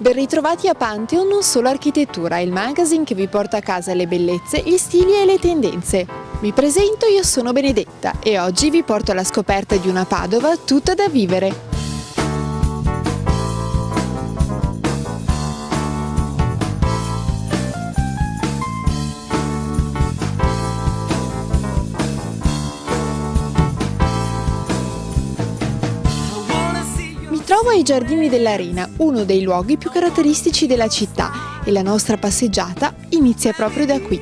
Ben ritrovati a Pantheon, non solo architettura, il magazine che vi porta a casa le bellezze, gli stili e le tendenze. Mi presento, io sono Benedetta e oggi vi porto alla scoperta di una Padova tutta da vivere. Trovo ai Giardini dell'Arena, uno dei luoghi più caratteristici della città, e la nostra passeggiata inizia proprio da qui.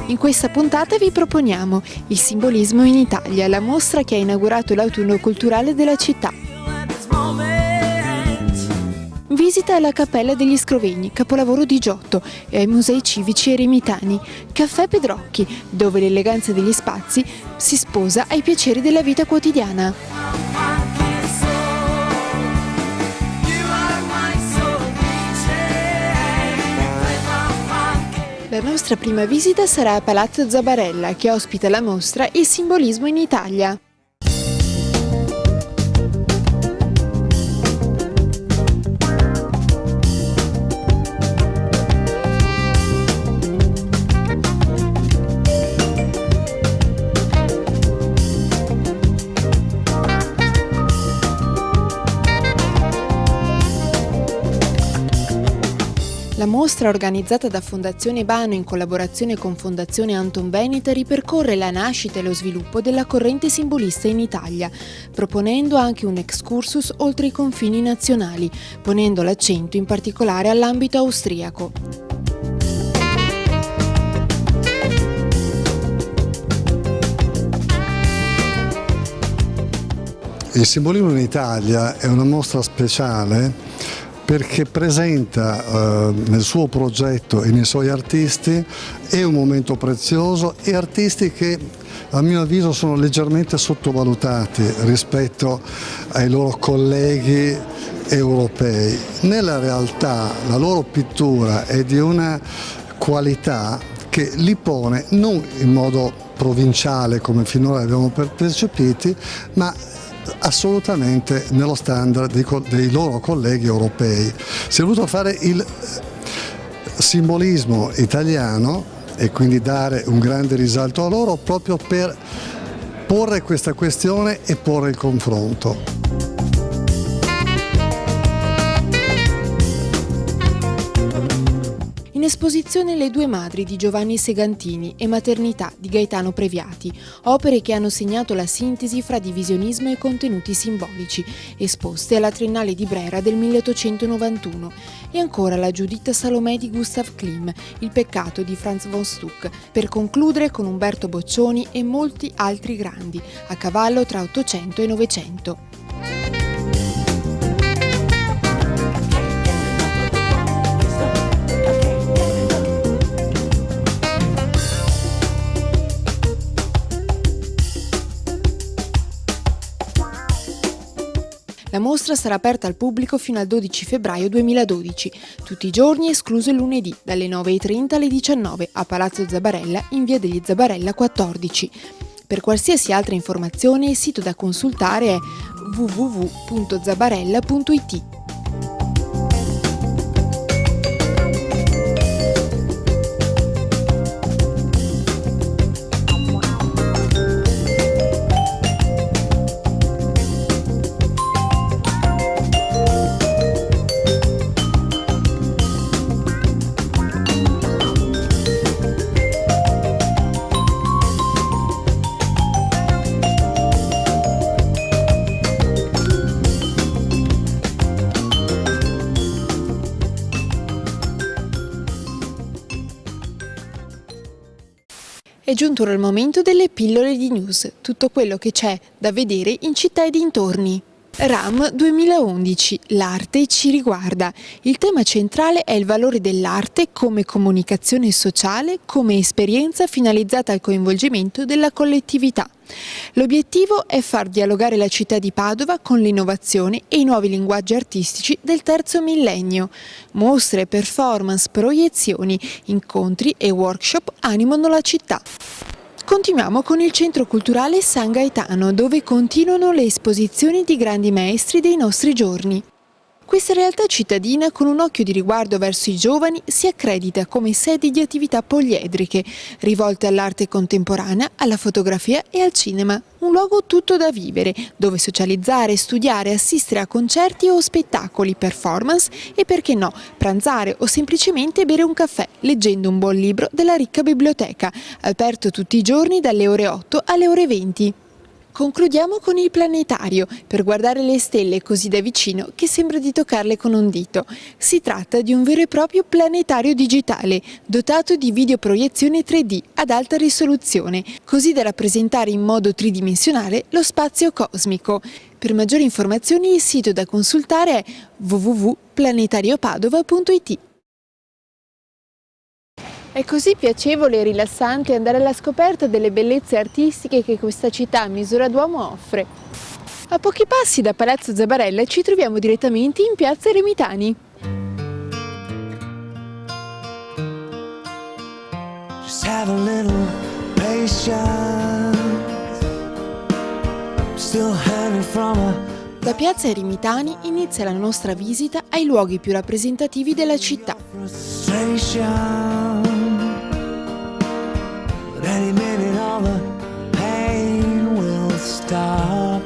In questa puntata vi proponiamo il simbolismo in Italia, la mostra che ha inaugurato l'autunno culturale della città. Visita alla Cappella degli Scrovegni, capolavoro di Giotto, e ai musei civici eremitani. Caffè Pedrocchi, dove l'eleganza degli spazi si sposa ai piaceri della vita quotidiana. La nostra prima visita sarà a Palazzo Zabarella, che ospita la mostra Il simbolismo in Italia. La mostra, organizzata da Fondazione Bano in collaborazione con Fondazione Anton Veneta, ripercorre la nascita e lo sviluppo della corrente simbolista in Italia, proponendo anche un excursus oltre i confini nazionali, ponendo l'accento in particolare all'ambito austriaco. Il simbolismo in Italia è una mostra speciale perché presenta nel suo progetto e nei suoi artisti è un momento prezioso e artisti che a mio avviso sono leggermente sottovalutati rispetto ai loro colleghi europei. Nella realtà la loro pittura è di una qualità che li pone non in modo provinciale come finora abbiamo percepiti, ma assolutamente nello standard dei loro colleghi europei. Si è voluto fare il simbolismo italiano e quindi dare un grande risalto a loro proprio per porre questa questione e porre il confronto. In esposizione Le due madri di Giovanni Segantini e Maternità di Gaetano Previati, opere che hanno segnato la sintesi fra divisionismo e contenuti simbolici, esposte alla Triennale di Brera del 1891, e ancora la Giuditta Salomè di Gustav Klimt, Il peccato di Franz von Stuck, per concludere con Umberto Boccioni e molti altri grandi, a cavallo tra 800 e 900. La mostra sarà aperta al pubblico fino al 12 febbraio 2012, tutti i giorni escluso il lunedì, dalle 9:30 alle 19 a Palazzo Zabarella in via degli Zabarella 14. Per qualsiasi altra informazione il sito da consultare è www.zabarella.it. È giunto ora il momento delle pillole di news, tutto quello che c'è da vedere in città e dintorni. RAM 2011, l'arte ci riguarda. Il tema centrale è il valore dell'arte come comunicazione sociale, come esperienza finalizzata al coinvolgimento della collettività. L'obiettivo è far dialogare la città di Padova con l'innovazione e i nuovi linguaggi artistici del terzo millennio. Mostre, performance, proiezioni, incontri e workshop animano la città. Continuiamo con il Centro Culturale San Gaetano, dove continuano le esposizioni di grandi maestri dei nostri giorni. Questa realtà cittadina, con un occhio di riguardo verso i giovani, si accredita come sede di attività poliedriche, rivolte all'arte contemporanea, alla fotografia e al cinema. Un luogo tutto da vivere, dove socializzare, studiare, assistere a concerti o spettacoli, performance e, perché no, pranzare o semplicemente bere un caffè, leggendo un buon libro della ricca biblioteca, aperto tutti i giorni dalle ore 8 alle ore 20. Concludiamo con il planetario, per guardare le stelle così da vicino che sembra di toccarle con un dito. Si tratta di un vero e proprio planetario digitale, dotato di videoproiezione 3D ad alta risoluzione, così da rappresentare in modo tridimensionale lo spazio cosmico. Per maggiori informazioni il sito da consultare è www.planetariopadova.it. È così piacevole e rilassante andare alla scoperta delle bellezze artistiche che questa città a misura d'uomo offre. A pochi passi da Palazzo Zabarella ci troviamo direttamente in Piazza Eremitani. Just have a little patience. Still hanging from a Da Piazza Eremitani inizia la nostra visita ai luoghi più rappresentativi della città. frustration. But any minute all the pain will stop.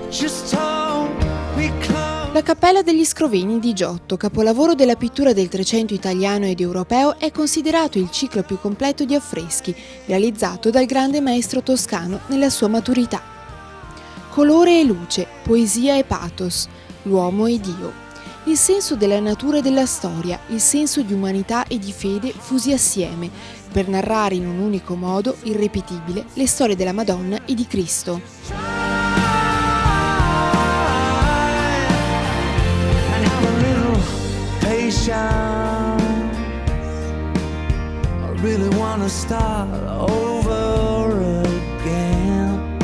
Just hold me close. La Cappella degli Scrovegni di Giotto, capolavoro della pittura del Trecento italiano ed europeo, è considerato il ciclo più completo di affreschi realizzato dal grande maestro toscano nella sua maturità. Colore e luce, poesia e pathos, l'uomo e Dio. Il senso della natura e della storia, il senso di umanità e di fede fusi assieme per narrare in un unico modo irripetibile le storie della Madonna e di Cristo. And have a little patience. I really wanna start over again.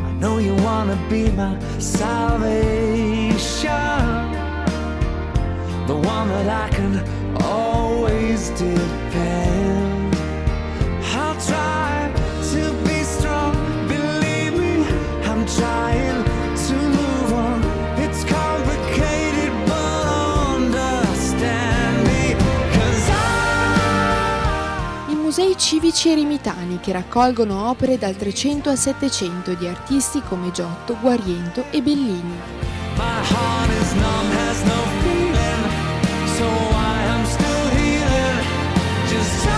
I know you wanna be my salvation, the one that I can always depend. I'll try to be strong, believe me, I'm trying to move on. It's complicated, but understand me, 'cause I musei civici eremitani, che raccolgono opere dal 300 al 700 di artisti come Giotto, Guariento e Bellini. my heart is numb, has no feeling, so I am still healing. Just try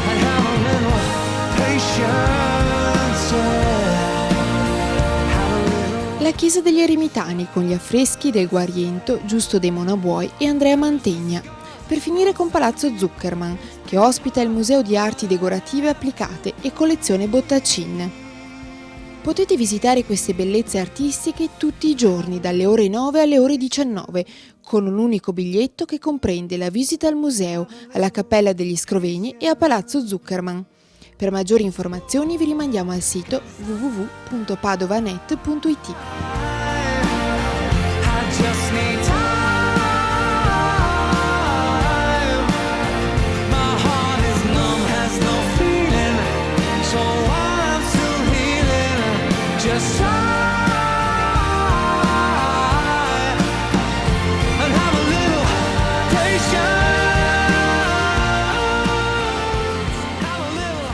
and have a little patience, yeah. Have a little. La chiesa degli Eremitani, con gli affreschi del Guariento, Giusto dei Monabuoi e Andrea Mantegna. Per finire con Palazzo Zuckerman, che ospita il Museo di Arti Decorative Applicate e collezione Bottacin. Potete visitare queste bellezze artistiche tutti i giorni dalle ore 9 alle ore 19 con un unico biglietto che comprende la visita al museo, alla Cappella degli Scrovegni e a Palazzo Zuckerman. Per maggiori informazioni vi rimandiamo al sito www.padovanet.it. I just need time. My heart is numb, has no feeling, so I'm still healing. Just try and have a little patience. Have a little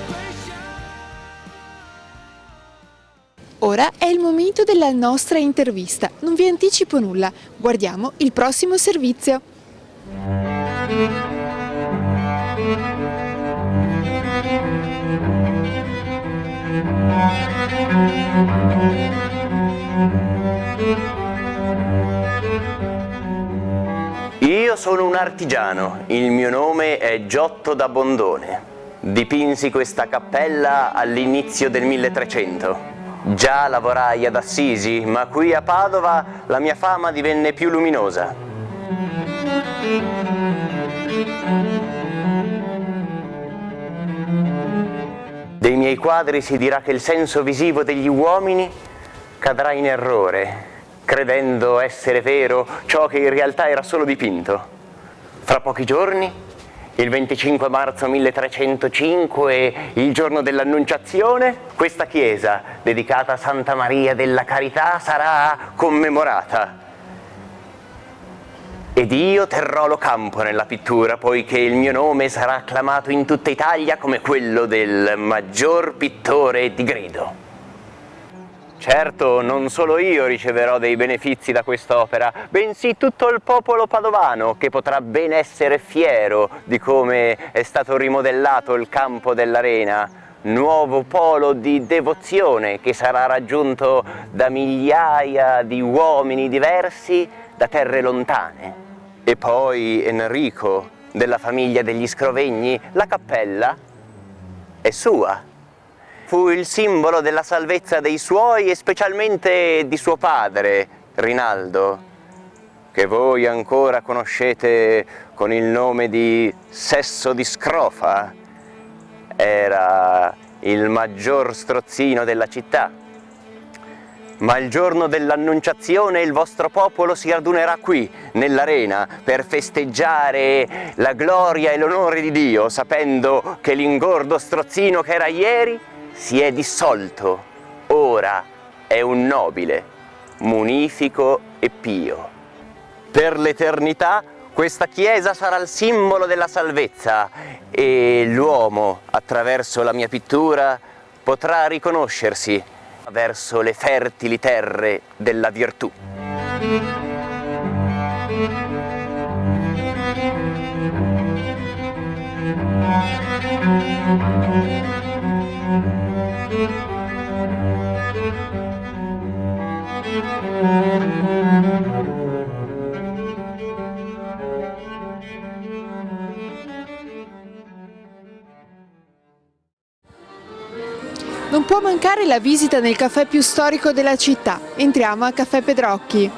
patience. Ora è il momento della nostra intervista. Non vi anticipo nulla, guardiamo il prossimo servizio. Io sono un artigiano, il mio nome è Giotto da Bondone. Dipinsi questa cappella all'inizio del 1300. Già lavorai ad Assisi, ma qui a Padova la mia fama divenne più luminosa. Dei miei quadri si dirà che il senso visivo degli uomini cadrà in errore, credendo essere vero ciò che in realtà era solo dipinto. Fra pochi giorni Il 25 marzo 1305, il giorno dell'Annunciazione, questa chiesa, dedicata a Santa Maria della Carità, sarà commemorata. Ed io terrò lo campo nella pittura, poiché il mio nome sarà acclamato in tutta Italia come quello del maggior pittore di grido. Certo, non solo io riceverò dei benefizi da quest'opera, bensì tutto il popolo padovano, che potrà ben essere fiero di come è stato rimodellato il campo dell'Arena, nuovo polo di devozione che sarà raggiunto da migliaia di uomini diversi da terre lontane. E poi Enrico, della famiglia degli Scrovegni, la cappella è sua. Fu il simbolo della salvezza dei suoi e specialmente di suo padre, Rinaldo, che voi ancora conoscete con il nome di Sesso di Scrofa. Era il maggior strozzino della città. Ma il giorno dell'Annunciazione il vostro popolo si radunerà qui, nell'Arena, per festeggiare la gloria e l'onore di Dio, sapendo che l'ingordo strozzino che era ieri si è dissolto, ora è un nobile, munifico e pio. Per l'eternità questa chiesa sarà il simbolo della salvezza e l'uomo, attraverso la mia pittura, potrà riconoscersi verso le fertili terre della virtù. Non può mancare la visita nel caffè più storico della città. Entriamo al Caffè Pedrocchi.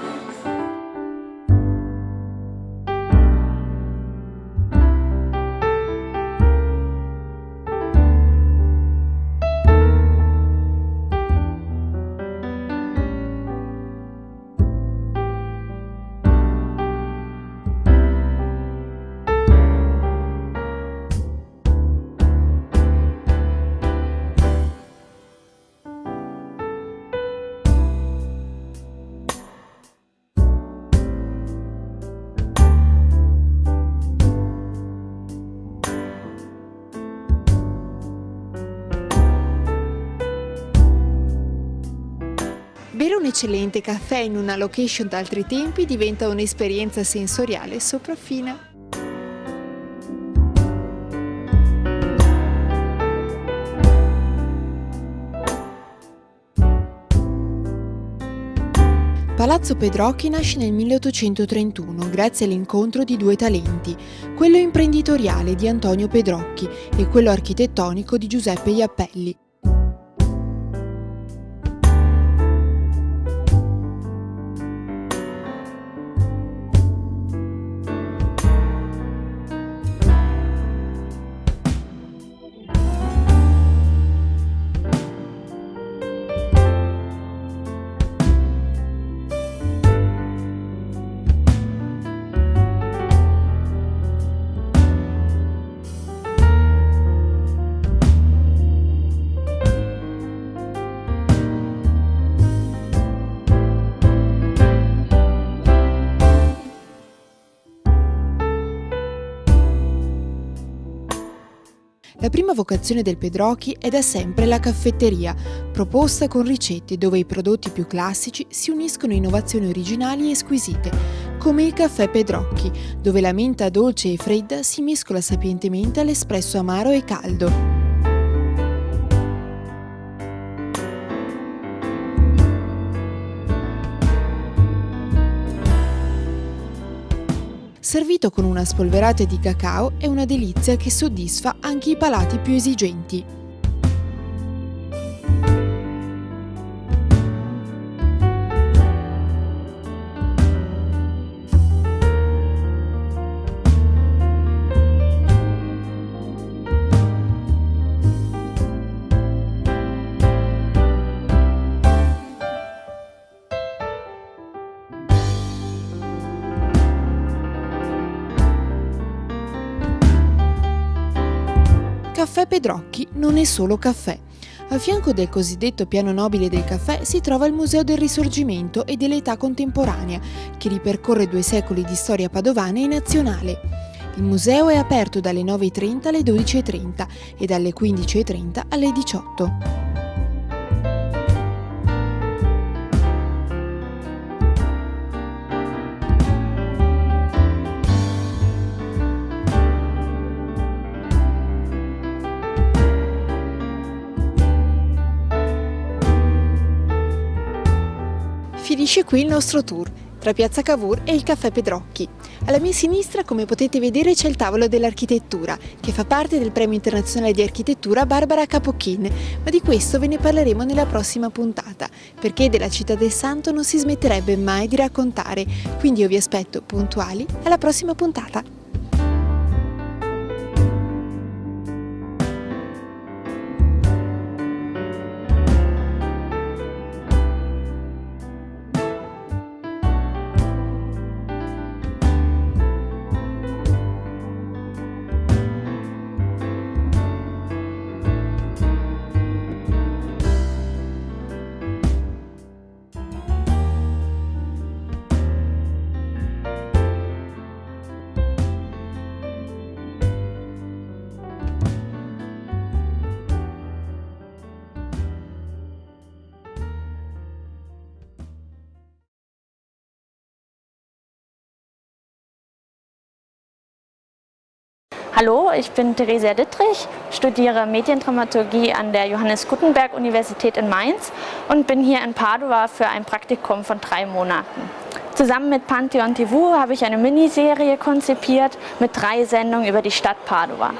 Bere un eccellente caffè in una location d'altri tempi diventa un'esperienza sensoriale sopraffina. Palazzo Pedrocchi nasce nel 1831 grazie all'incontro di due talenti, quello imprenditoriale di Antonio Pedrocchi e quello architettonico di Giuseppe Jappelli. La prima vocazione del Pedrocchi è da sempre la caffetteria, proposta con ricette dove i prodotti più classici si uniscono a innovazioni originali e squisite, come il caffè Pedrocchi, dove la menta dolce e fredda si mescola sapientemente all'espresso amaro e caldo. Servito con una spolverata di cacao è una delizia che soddisfa anche i palati più esigenti. Caffè Pedrocchi non è solo caffè. A fianco del cosiddetto piano nobile del caffè si trova il Museo del Risorgimento e dell'età contemporanea, che ripercorre 2 secoli di storia padovana e nazionale. Il museo è aperto dalle 9:30 alle 12:30 e dalle 15:30 alle 18. Finisce qui il nostro tour, tra Piazza Cavour e il Caffè Pedrocchi. Alla mia sinistra, come potete vedere, c'è il tavolo dell'architettura, che fa parte del Premio Internazionale di Architettura Barbara Capocchin, ma di questo ve ne parleremo nella prossima puntata, perché della Città del Santo non si smetterebbe mai di raccontare, quindi io vi aspetto puntuali alla prossima puntata. Hallo, ich bin Theresia Dittrich, studiere Mediendramaturgie an der Johannes Gutenberg Universität in Mainz und bin hier in Padua für ein Praktikum von 3 Monaten. Zusammen mit Pantheon TV habe ich eine Miniserie konzipiert mit 3 Sendungen über die Stadt Padua.